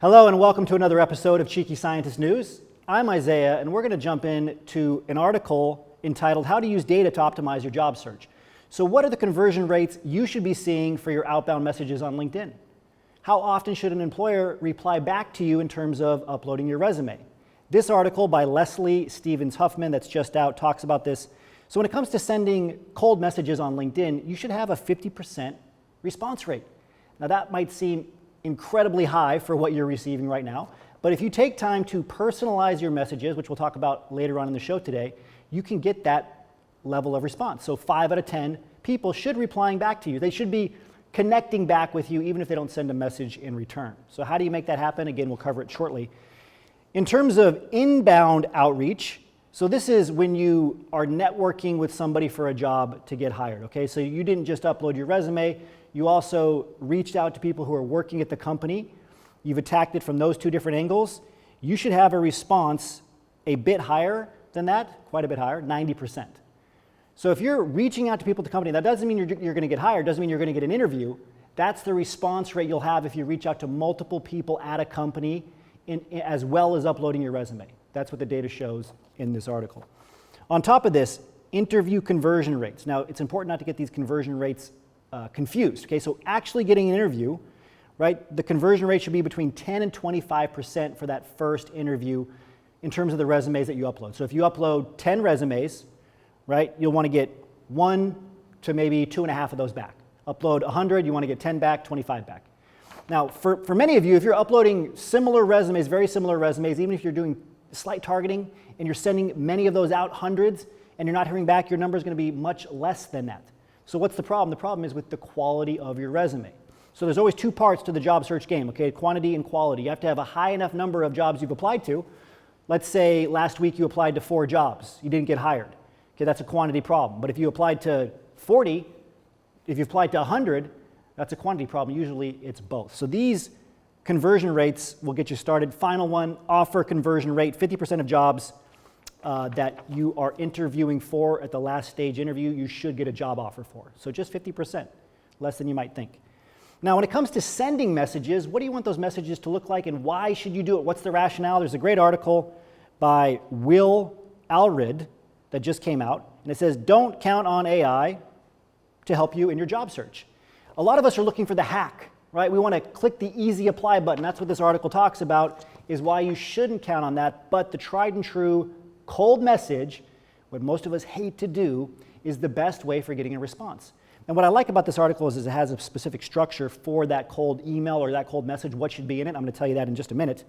Hello and welcome to another episode of Cheeky Scientist News. I'm Isaiah and we're going to jump into an article entitled How to Use Data to Optimize Your Job Search. So what are the conversion rates you should be seeing for your outbound messages on LinkedIn? How often should an employer reply back to you in terms of uploading your resume? This article by Leslie Stevens Huffman that's just out talks about this. So when it comes to sending cold messages on LinkedIn, you should have a 50% response rate. Now that might seem incredibly high for what you're receiving right now, but if you take time to personalize your messages, which we'll talk about later on in the show today, you can get that level of response. So 5 out of 10 people should be replying back to you. They should be connecting back with you even if they don't send a message in return. So how do you make that happen? Again, we'll cover it shortly. In terms of inbound outreach, so this is when you are networking with somebody for a job to get hired, okay? So you didn't just upload your resume, you also reached out to people who are working at the company. You've attacked it from those two different angles. You should have a response a bit higher than that, quite a bit higher, 90%. So if you're reaching out to people at the company, that doesn't mean you're going to get hired, doesn't mean you're going to get an interview. That's the response rate you'll have if you reach out to multiple people at a company as well as uploading your resume. That's what the data shows in this article. On top of this, interview conversion rates. Now, it's important not to get these conversion rates confused. Okay, so actually getting an interview, right? The conversion rate should be between 10 and 25% for that first interview in terms of the resumes that you upload. So if you upload 10 resumes, right, you'll want to get 1 to maybe 2.5 of those back. Upload 100, you want to get 10 back, 25 back. Now, for many of you, if you're uploading similar resumes, very similar resumes, even if you're doing slight targeting and you're sending many of those out, hundreds, and you're not hearing back, your number is going to be much less than that. So what's the problem? The problem is with the quality of your resume. So there's always two parts to the job search game, okay? Quantity and quality. You have to have a high enough number of jobs you've applied to. Let's say last week you applied to 4 jobs. You didn't get hired. Okay, that's a quantity problem. But if you applied to 40, if you applied to 100, that's a quantity problem. Usually it's both. So these conversion rates will get you started. Final one, offer conversion rate, 50% of jobs that you are interviewing for at the last stage interview, you should get a job offer for. So just 50%, less than you might think. Now, when it comes to sending messages, what do you want those messages to look like and why should you do it? What's the rationale? There's a great article by Will Allred that just came out, and it says, don't count on AI to help you in your job search. A lot of us are looking for the hack, right? We want to click the easy apply button. That's what this article talks about, is why you shouldn't count on that. But the tried and true cold message, what most of us hate to do, is the best way for getting a response. And what I like about this article is it has a specific structure for that cold email or that cold message, what should be in it. I'm going to tell you that in just a minute.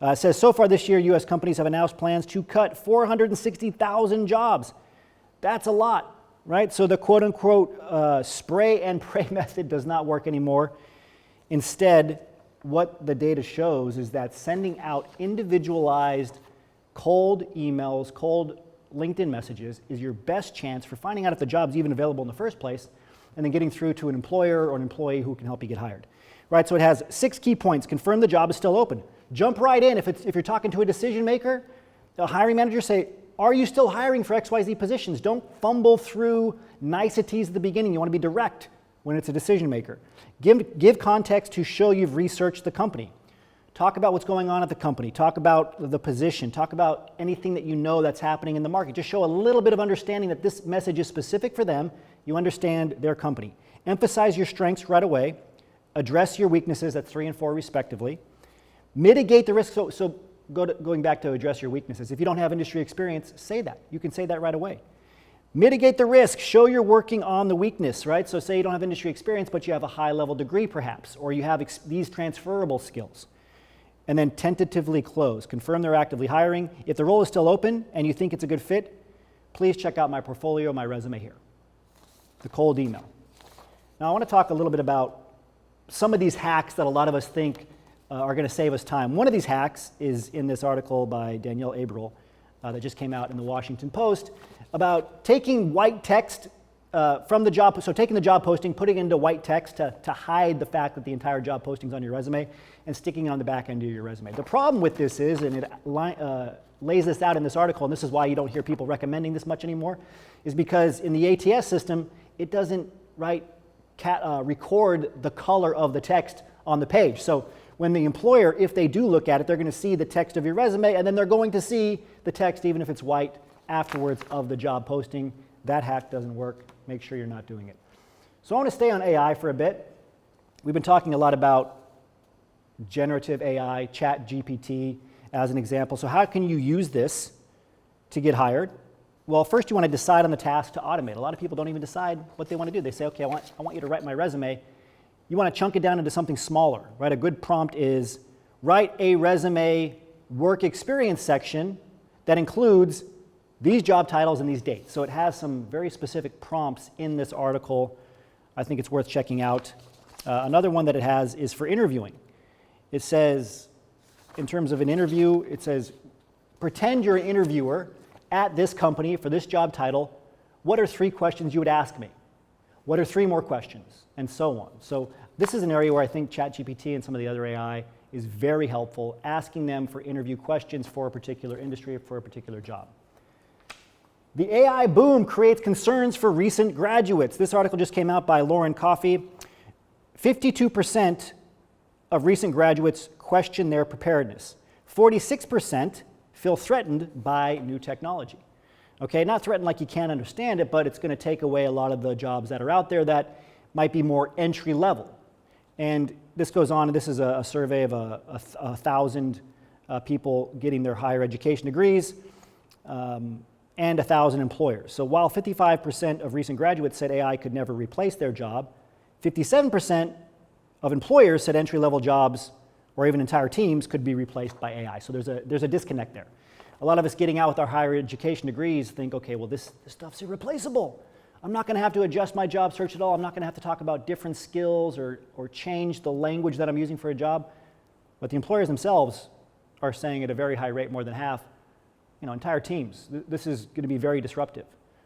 It says, so far this year, U.S. companies have announced plans to cut 460,000 jobs. That's a lot, right? So the quote-unquote spray and pray method does not work anymore. Instead, what the data shows is that sending out individualized cold emails, cold LinkedIn messages is your best chance for finding out if the job's even available in the first place and then getting through to an employer or an employee who can help you get hired. Right, so it has 6 key points. Confirm the job is still open. Jump right in. If you're talking to a decision maker, a hiring manager, say, are you still hiring for XYZ positions? Don't fumble through niceties at the beginning. You want to be direct when it's a decision maker. Give context to show you've researched the company. Talk about what's going on at the company. Talk about the position. Talk about anything that you know that's happening in the market. Just show a little bit of understanding that this message is specific for them. You understand their company. Emphasize your strengths right away. Address your weaknesses, that's 3 and 4 respectively. Mitigate the risk. So going back to address your weaknesses. If you don't have industry experience, say that. You can say that right away. Mitigate the risk. Show you're working on the weakness, right? So say you don't have industry experience, but you have a high-level degree perhaps, or you have these transferable skills. And then tentatively close. Confirm they're actively hiring. If the role is still open and you think it's a good fit, please check out my portfolio, my resume here. The cold email. Now I want to talk a little bit about some of these hacks that a lot of us think are going to save us time. One of these hacks is in this article by Danielle Abril that just came out in the Washington Post about taking white text from the job, so taking the job posting, putting it into white text to hide the fact that the entire job posting is on your resume and sticking it on the back end of your resume. The problem with this is, and it lays this out in this article, and this is why you don't hear people recommending this much anymore, is because in the ATS system, it doesn't record the color of the text on the page. So when the employer, if they do look at it, they're going to see the text of your resume, and then they're going to see the text, even if it's white, afterwards of the job posting. That hack doesn't work. Make sure you're not doing it. So I want to stay on AI for a bit. We've been talking a lot about generative AI, ChatGPT as an example. So how can you use this to get hired? Well, first you want to decide on the task to automate. A lot of people don't even decide what they want to do. They say, okay, I want you to write my resume. You want to chunk it down into something smaller, right? A good prompt is write a resume work experience section that includes these job titles and these dates. So it has some very specific prompts in this article. I think it's worth checking out. Another one that it has is for interviewing. It says, in terms of an interview, it says, pretend you're an interviewer at this company for this job title. What are 3 questions you would ask me? What are 3 more questions? And so on. So this is an area where I think ChatGPT and some of the other AI is very helpful, asking them for interview questions for a particular industry or for a particular job. The AI boom creates concerns for recent graduates. This article just came out by Lauren Coffey. 52% of recent graduates question their preparedness. 46% feel threatened by new technology. Okay, not threatened like you can't understand it, but it's going to take away a lot of the jobs that are out there that might be more entry level. And this goes on, and this is a survey of 1,000 people getting their higher education degrees. And 1,000 employers. So while 55% of recent graduates said AI could never replace their job, 57% of employers said entry-level jobs or even entire teams could be replaced by AI. So there's a disconnect there. A lot of us getting out with our higher education degrees think, okay, well, this stuff's irreplaceable. I'm not going to have to adjust my job search at all. I'm not going to have to talk about different skills or change the language that I'm using for a job. But the employers themselves are saying at a very high rate, more than half, entire teams. This is going to be very disruptive.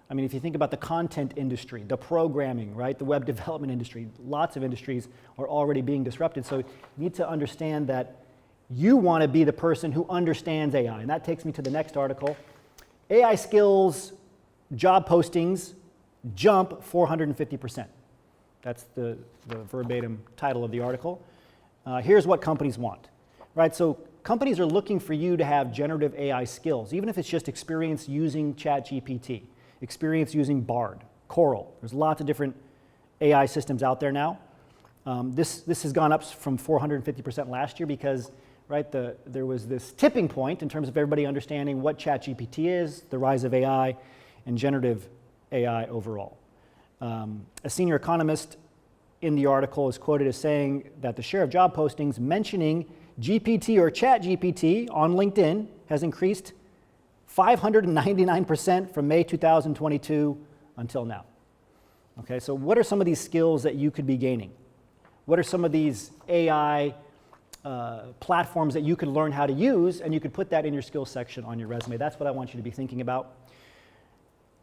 I mean, if you think about the content industry, the programming, right, the web development industry, lots of industries are already being disrupted. So you need to understand that you want to be the person who understands AI. And that takes me to the next article. AI skills job postings jump 450%. That's the verbatim title of the article. Here's what companies want, right? So companies are looking for you to have generative AI skills, even if it's just experience using ChatGPT, experience using Bard, Coral. There's lots of different AI systems out there now. This has gone up from 450% last year because, right, there was this tipping point in terms of everybody understanding what ChatGPT is, the rise of AI, and generative AI overall. A senior economist in the article is quoted as saying that the share of job postings mentioning GPT or ChatGPT on LinkedIn has increased 599% from May 2022 until now. Okay, so what are some of these skills that you could be gaining? What are some of these AI platforms that you could learn how to use, and you could put that in your skills section on your resume? That's what I want you to be thinking about.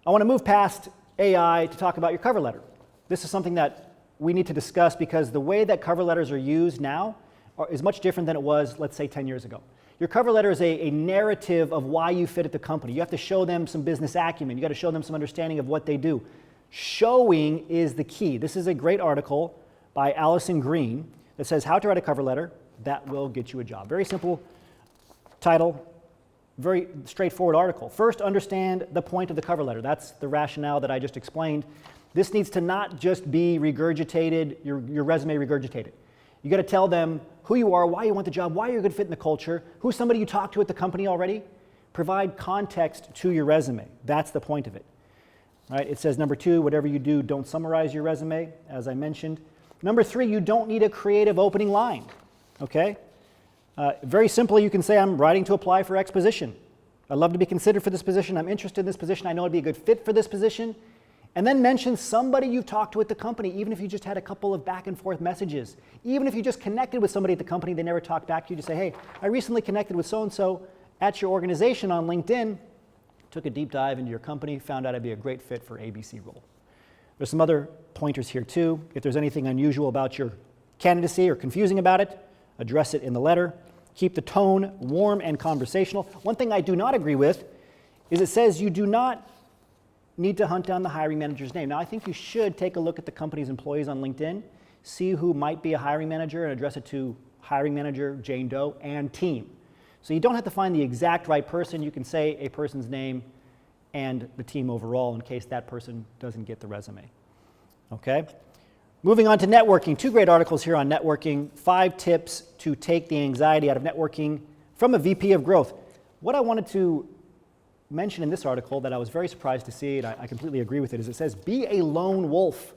I want to move past AI to talk about your cover letter. This is something that we need to discuss because the way that cover letters are used now is much different than it was, let's say, 10 years ago. Your cover letter is a narrative of why you fit at the company. You have to show them some business acumen. You got to show them some understanding of what they do. Showing is the key. This is a great article by Allison Green that says how to write a cover letter that will get you a job. Very simple title, very straightforward article. First, understand the point of the cover letter. That's the rationale that I just explained. This needs to not just be regurgitated, your resume regurgitated. You got to tell them who you are, why you want the job, why you're a good fit in the culture, who's somebody you talked to at the company already. Provide context to your resume. That's the point of it. Right? It says, number 2, whatever you do, don't summarize your resume, as I mentioned. Number 3, you don't need a creative opening line. Okay? Very simply, you can say, I'm writing to apply for X position. I'd love to be considered for this position. I'm interested in this position. I know I'd be a good fit for this position. And then mention somebody you've talked to at the company, even if you just had a couple of back and forth messages. Even if you just connected with somebody at the company, they never talked back to you, just say, hey, I recently connected with so-and-so at your organization on LinkedIn, took a deep dive into your company, found out I'd be a great fit for ABC role. There's some other pointers here too. If there's anything unusual about your candidacy or confusing about it, address it in the letter. Keep the tone warm and conversational. One thing I do not agree with is it says you do not need to hunt down the hiring manager's name. Now, I think you should take a look at the company's employees on LinkedIn, see who might be a hiring manager and address it to hiring manager, Jane Doe, and team. So you don't have to find the exact right person. You can say a person's name and the team overall in case that person doesn't get the resume. Okay? Moving on to networking. 2 great articles here on networking. 5 tips to take the anxiety out of networking from a VP of growth. What I wanted to mention in this article that I was very surprised to see, and I completely agree with it, is it says, be a lone wolf.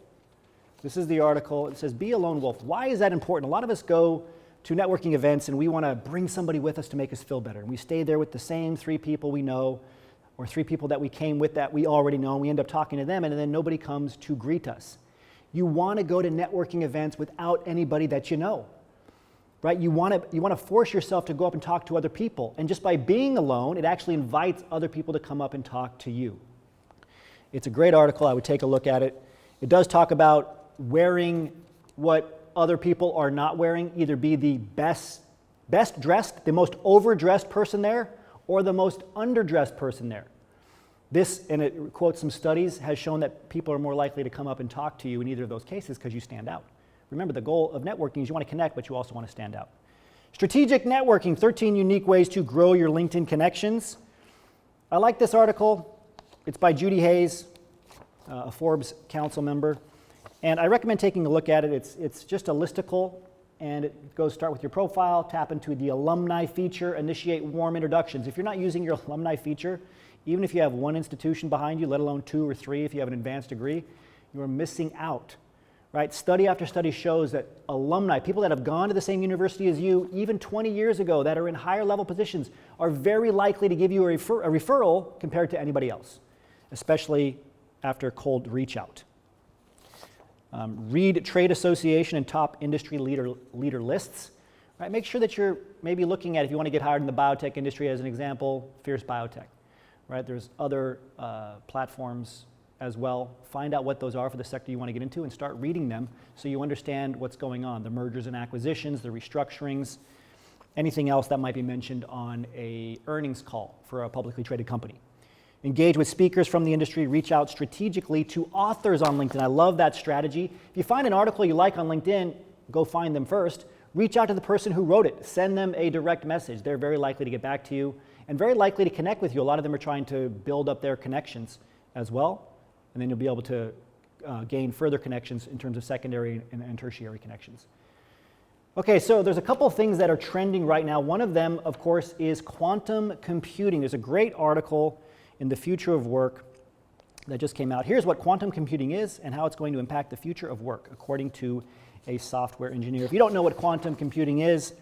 This is the article. It says, be a lone wolf. Why is that important? A lot of us go to networking events and we want to bring somebody with us to make us feel better. And we stay there with the same 3 people we know, or 3 people that we came with that we already know, and we end up talking to them, and then nobody comes to greet us. You want to go to networking events without anybody that you know, right? You want to force yourself to go up and talk to other people. And just by being alone, it actually invites other people to come up and talk to you. It's a great article. I would take a look at it. It does talk about wearing what other people are not wearing, either be the best dressed, the most overdressed person there, or the most underdressed person there. This, and it quotes some studies, has shown that people are more likely to come up and talk to you in either of those cases because you stand out. Remember, the goal of networking is you want to connect, but you also want to stand out. Strategic networking, 13 unique ways to grow your LinkedIn connections. I like this article. It's by Judy Hayes, a Forbes Council member. And I recommend taking a look at it. It's just a listicle, and it goes start with your profile, tap into the alumni feature, initiate warm introductions. If you're not using your alumni feature, even if you have 1 institution behind you, let alone 2 or 3 if you have an advanced degree, you are missing out, right? Study after study shows that alumni, people that have gone to the same university as you, even 20 years ago, that are in higher level positions, are very likely to give you a referral compared to anybody else, especially after cold reach out. Read trade association and top industry leader lists. Right? Make sure that you're maybe looking at, if you want to get hired in the biotech industry as an example, Fierce Biotech. Right? There's other platforms as well. Find out what those are for the sector you want to get into and start reading them so you understand what's going on, the mergers and acquisitions, the restructurings, anything else that might be mentioned on a earnings call for a publicly traded company. Engage with speakers from the industry, reach out strategically to authors on LinkedIn. I love that strategy. If you find an article you like on LinkedIn, go find them first. Reach out to the person who wrote it. Send them a direct message. They're very likely to get back to you and very likely to connect with you. A lot of them are trying to build up their connections as well, and then you'll be able to gain further connections in terms of secondary and tertiary connections. Okay, so there's a couple of things that are trending right now. One of them, of course, is quantum computing. There's a great article in the Future of Work that just came out. Here's what quantum computing is and how it's going to impact the future of work, according to a software engineer. If you don't know what quantum computing is,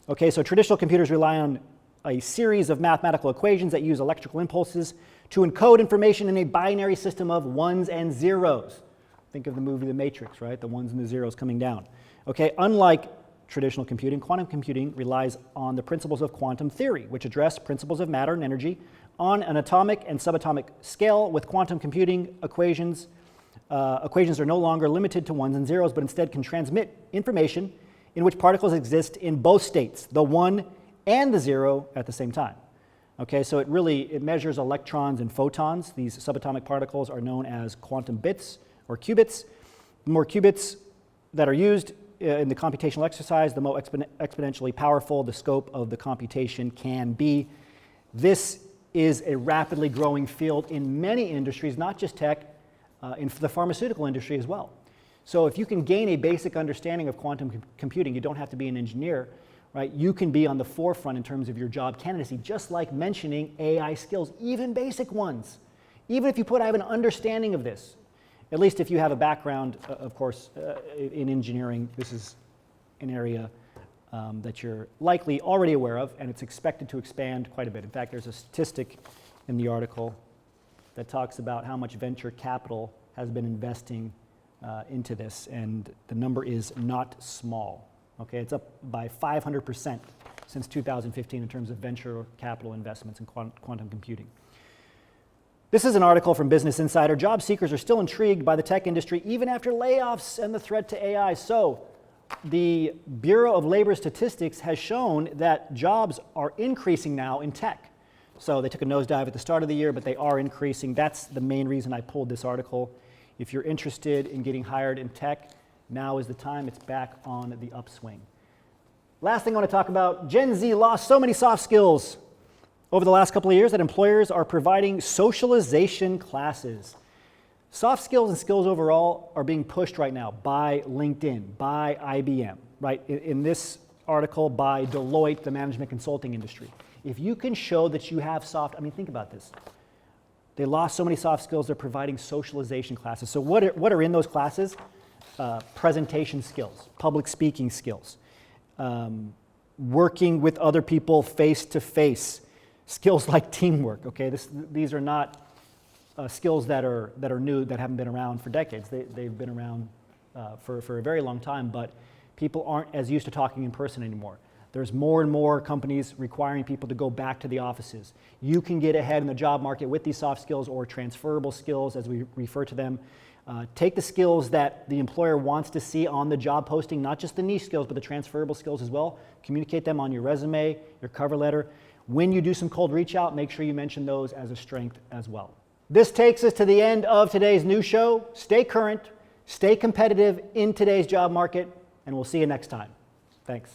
okay, so traditional computers rely on a series of mathematical equations that use electrical impulses to encode information in a binary system of 1s and 0s. Think of the movie The Matrix, right? The 1s and the 0s coming down. Okay, unlike traditional computing, quantum computing relies on the principles of quantum theory, which address principles of matter and energy on an atomic and subatomic scale. With quantum computing, equations are no longer limited to 1s and 0s, but instead can transmit information in which particles exist in both states, the 1 and the 0 at the same time. Okay, so it measures electrons and photons. These subatomic particles are known as quantum bits or qubits. The more qubits that are used in the computational exercise, the more exponentially powerful the scope of the computation can be. This is a rapidly growing field in many industries, not just tech, in the pharmaceutical industry as well. So if you can gain a basic understanding of quantum computing, you don't have to be an engineer, right? You can be on the forefront in terms of your job candidacy, just like mentioning AI skills, even basic ones. Even if I have an understanding of this, at least if you have a background, of course, in engineering, this is an area that you're likely already aware of, and it's expected to expand quite a bit. In fact, there's a statistic in the article that talks about how much venture capital has been investing into this, and the number is not small. Okay, it's up by 500% since 2015 in terms of venture capital investments in quantum computing. This is an article from Business Insider. Job seekers are still intrigued by the tech industry even after layoffs and the threat to AI. So the Bureau of Labor Statistics has shown that jobs are increasing now in tech. So they took a nosedive at the start of the year, but they are increasing. That's the main reason I pulled this article. If you're interested in getting hired in tech, now is the time. It's back on the upswing. Last thing I want to talk about, Gen Z lost so many soft skills over the last couple of years that employers are providing socialization classes. Soft skills and skills overall are being pushed right now by LinkedIn, by IBM, right? In this article by Deloitte, the management consulting industry. If you can show that you have think about this. They lost so many soft skills, they're providing socialization classes. So what are in those classes? Presentation skills, public speaking skills, working with other people face to face, skills like teamwork. Okay, these are not skills that are new, that haven't been around for decades. They've been around for a very long time, but people aren't as used to talking in person anymore. There's more and more companies requiring people to go back to the offices. You can get ahead in the job market with these soft skills, or transferable skills as we refer to them. Take the skills that the employer wants to see on the job posting, not just the niche skills, but the transferable skills as well. Communicate them on your resume, your cover letter. When you do some cold reach out, make sure you mention those as a strength as well. This takes us to the end of today's news show. Stay current, stay competitive in today's job market, and we'll see you next time. Thanks.